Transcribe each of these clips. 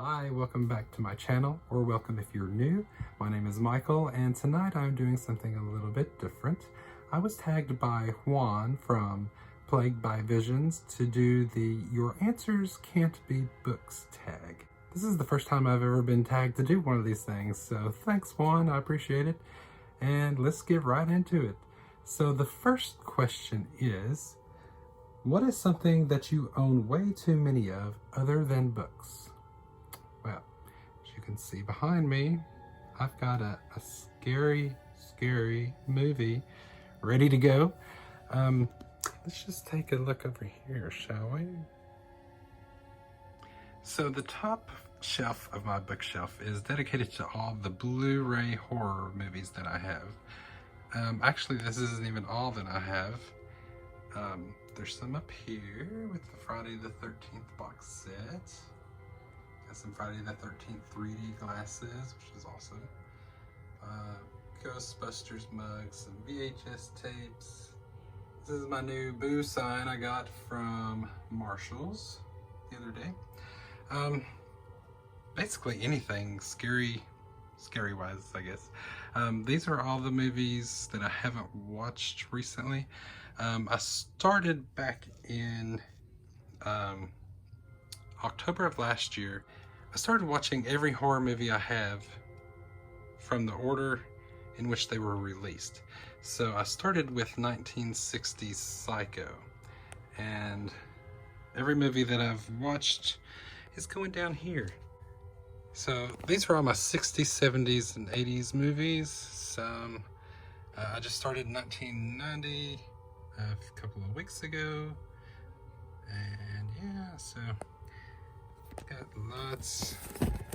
Hi, welcome back to my channel, or welcome if you're new. My name is Michael, and tonight I'm doing something a little bit different. I was tagged by Juan from Plagued by Visions to do the Your Answers Can't Be Books tag. This is the first time I've ever been tagged to do one of these things, so thanks Juan, I appreciate it. And let's get right into it. So the first question is, what is something that you own way too many of other than books? Well, as you can see behind me, I've got a scary movie ready to go. Let's just take a look over here, shall we? So the top shelf of my bookshelf is dedicated to all the Blu-ray horror movies that I have. Actually, this isn't even all that I have. There's some up here with the Friday the 13th box set. Got some Friday the 13th 3D glasses, which is awesome. Ghostbusters mugs, some VHS tapes. This is my new Boo sign I got from Marshall's the other day. Basically anything scary wise, I guess. These are all the movies that I haven't watched recently. I started back in October of last year. I started watching every horror movie I have from the order in which they were released. So I started with 1960s Psycho, and every movie that I've watched is going down here. So these are all my 60s, 70s, and 80s movies. Some I just started in 1990 a couple of weeks ago, and yeah, so got lots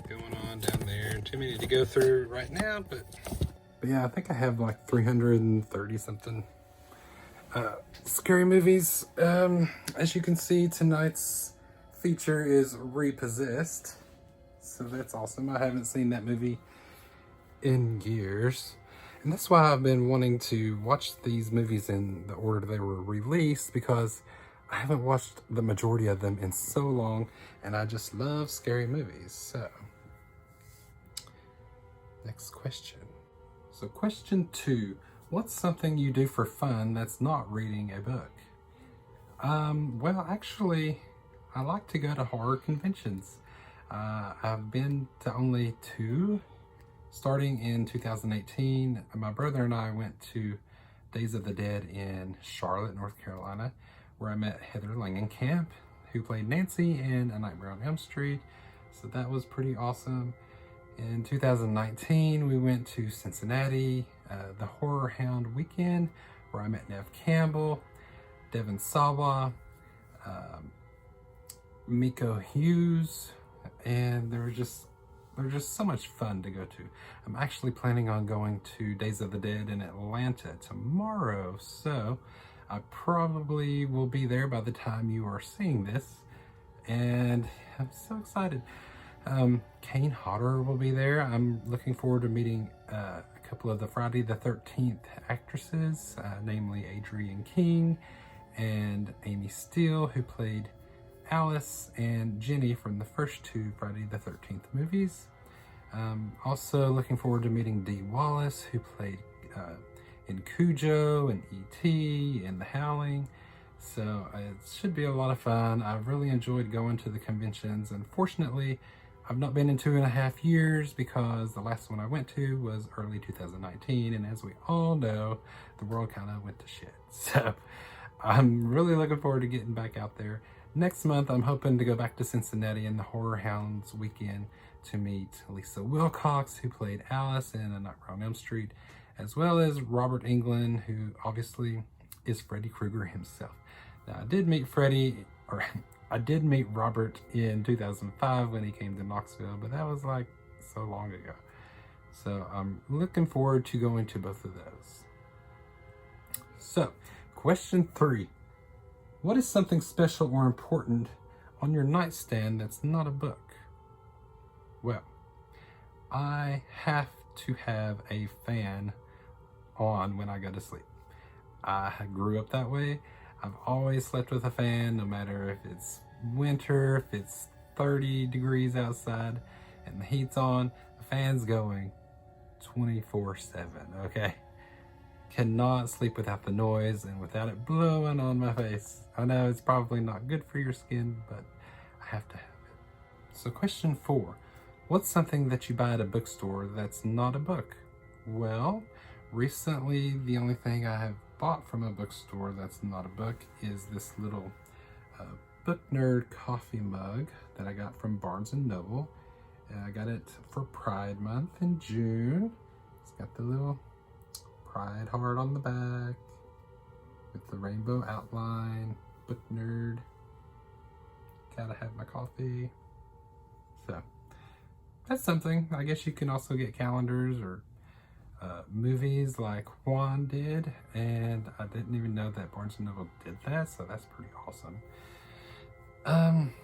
going on down there. Too many to go through right now, but yeah, I think I have like 330 something scary movies. As you can see, tonight's feature is Repossessed, so that's awesome. I haven't seen that movie in years, and that's why I've been wanting to watch these movies in the order they were released, because I haven't watched the majority of them in so long, and I just love scary movies. So, next question. So question 2, what's something you do for fun that's not reading a book? Well, actually, I like to go to horror conventions. I've been to only 2, starting in 2018. My brother and I went to Days of the Dead in Charlotte, North Carolina, where I met Heather Langenkamp, who played Nancy in A Nightmare on Elm Street. So that was pretty awesome. In 2019, we went to Cincinnati, the Horror Hound weekend, where I met Nev Campbell, Devin Sawa, Miko Hughes, and they were just so much fun to go to. I'm actually planning on going to Days of the Dead in Atlanta tomorrow, so I probably will be there by the time you are seeing this, and I'm so excited. Kane Hodder will be there. I'm looking forward to meeting a couple of the Friday the 13th actresses, namely Adrienne King and Amy Steele, who played Alice, and Jenny from the first 2 Friday the 13th movies. Also looking forward to meeting Dee Wallace, who played in Cujo and E.T. and The Howling. So it should be a lot of fun. I've really enjoyed going to the conventions. Unfortunately, I've not been in 2.5 years because the last one I went to was early 2019, and as we all know, the world kind of went to shit. So I'm really looking forward to getting back out there. Next month, I'm hoping to go back to Cincinnati in the Horror Hounds weekend to meet Lisa Wilcox, who played Alice in A Nightmare on Elm Street, as well as Robert Englund, who obviously is Freddy Krueger himself. Now, I did meet Robert in 2005 when he came to Knoxville, but that was like so long ago. So I'm looking forward to going to both of those. So, question 3. What is something special or important on your nightstand that's not a book? Well, I have to have a fan on when I go to sleep. I grew up that way. I've always slept with a fan, no matter if it's winter, if it's 30 degrees outside and the heat's on, the fan's going 24/7, okay? Cannot sleep without the noise and without it blowing on my face. I know it's probably not good for your skin, but I have to have it. So question 4, what's something that you buy at a bookstore that's not a book? Well, recently the only thing I have bought from a bookstore that's not a book is this little Book Nerd coffee mug that I got from Barnes & Noble. I got it for Pride Month in June. It's got the little Pride heart on the back with the rainbow outline. Book Nerd. Gotta have my coffee. So that's something. I guess you can also get calendars or movies like Juan did, and I didn't even know that Barnes & Noble did that, so that's pretty awesome.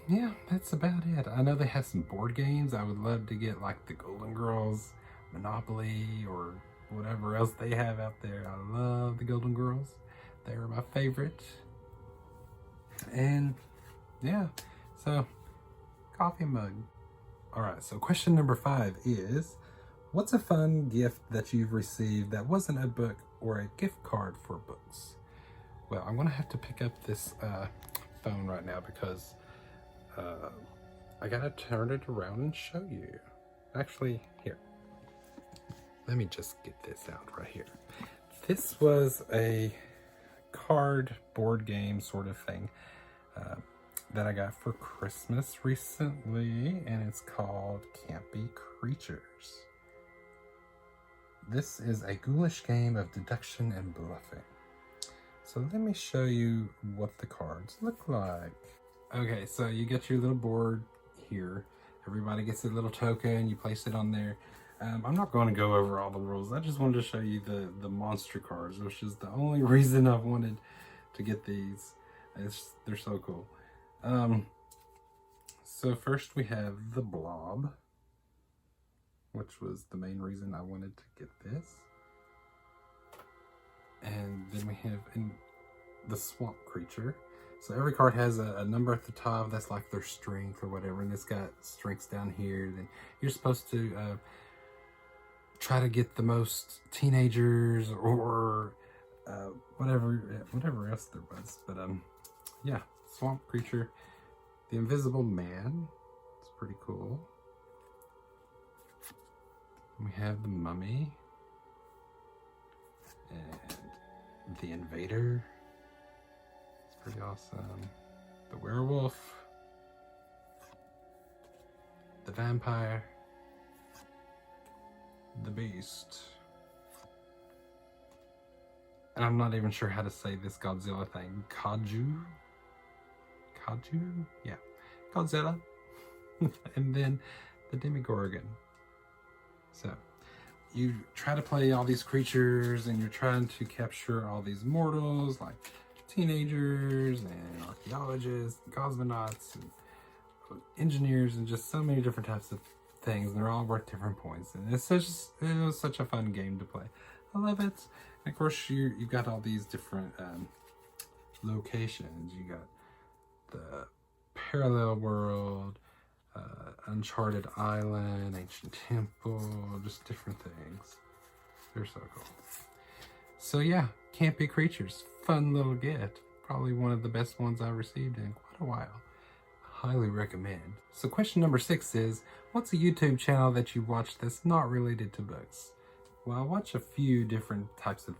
Yeah, that's about it. I know they have some board games. I would love to get like the Golden Girls, Monopoly, or whatever else they have out there. I love the Golden Girls. They're my favorite. And yeah, so coffee mug. All right, so question number 5 is, what's a fun gift that you've received that wasn't a book or a gift card for books? Well, I'm gonna have to pick up this phone right now because I gotta turn it around and show you. Actually, here. Let me just get this out right here. This was a card board game sort of thing that I got for Christmas recently, and it's called Campy Creatures. This is a ghoulish game of deduction and bluffing. So let me show you what the cards look like. Okay, so you get your little board here. Everybody gets a little token, you place it on there. I'm not going to go over all the rules. I just wanted to show you the monster cards, which is the only reason I wanted to get these. They're so cool. So first we have the Blob, which was the main reason I wanted to get this. And then we have the Swamp Creature. So every card has a number at the top that's like their strength or whatever, and it's got strengths down here. Then you're supposed to try to get the most teenagers or whatever else there was. But yeah, Swamp Creature. The Invisible Man. It's pretty cool. We have the Mummy. And the Invader. It's pretty awesome. The Werewolf. The Vampire. The Beast. And I'm not even sure how to say this Godzilla thing. Kaju? Yeah. Godzilla. And then the Demogorgon. So you try to play all these creatures and you're trying to capture all these mortals like teenagers and archaeologists and cosmonauts and engineers and just so many different types of things, and they're all worth different points, and it was such a fun game to play. I love it. And of course you've got all these different locations. You got the Parallel World, Uncharted Island, Ancient Temple, just different things. They're so cool. So yeah, Campy Creatures, fun little gift. Probably one of the best ones I've received in quite a while. Highly recommend. So question number 6 is, what's a YouTube channel that you watch that's not related to books? Well, I watch a few different types of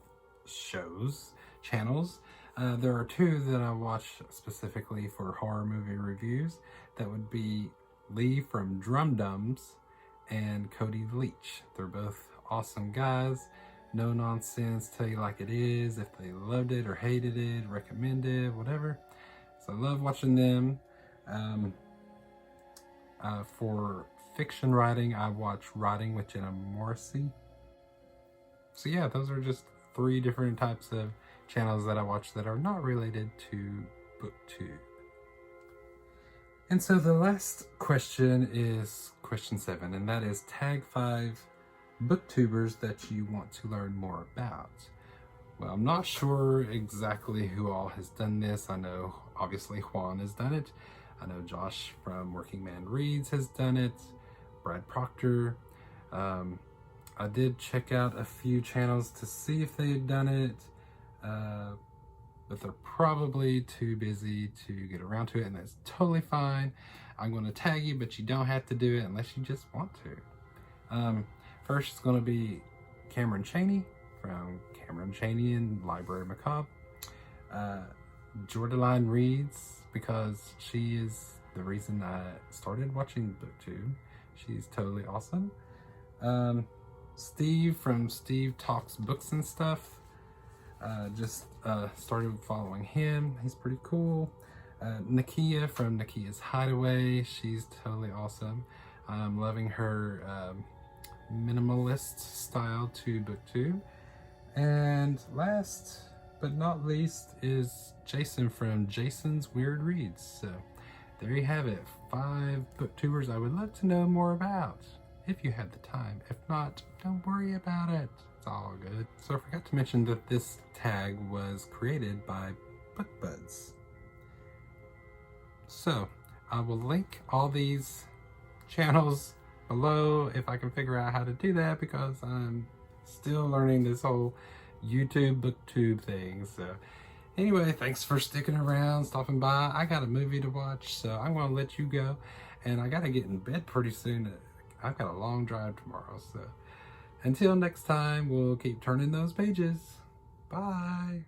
channels. There are 2 that I watch specifically for horror movie reviews. That would be Lee from Drum Dums and Cody Leach. They're both awesome guys. No nonsense, tell you like it is, if they loved it or hated it, recommend it, whatever. So I love watching them. For fiction writing, I watch Writing with Jenna Morrissey. So yeah, those are just 3 different types of channels that I watch that are not related to BookTube. And so the last question is question 7, and that is tag 5 booktubers that you want to learn more about. Well, I'm not sure exactly who all has done this. I know obviously Juan has done it. I know Josh from Working Man Reads has done it, Brad Proctor. I did check out a few channels to see if they had done it, but they're probably too busy to get around to it, and that's totally fine. I'm going to tag you, but you don't have to do it unless you just want to. First, it's going to be Cameron Chaney from Cameron Chaney and Library Macabre. Jordaline Reads, because she is the reason I started watching BookTube. She's totally awesome. Steve from Steve Talks Books and Stuff. Just started following him. He's pretty cool. Nakia from Nakia's Hideaway. She's totally awesome. I'm loving her minimalist style to BookTube. And last but not least is Jason from Jason's Weird Reads. So there you have it. 5 booktubers I would love to know more about, if you have the time. If not, don't worry about it. It's all good. So I forgot to mention that this tag was created by BookBuds. So I will link all these channels below if I can figure out how to do that, because I'm still learning this whole YouTube BookTube thing. So anyway, thanks for sticking around, stopping by. I got a movie to watch, so I'm going to let you go. And I got to get in bed pretty soon. I've got a long drive tomorrow. So until next time, we'll keep turning those pages. Bye.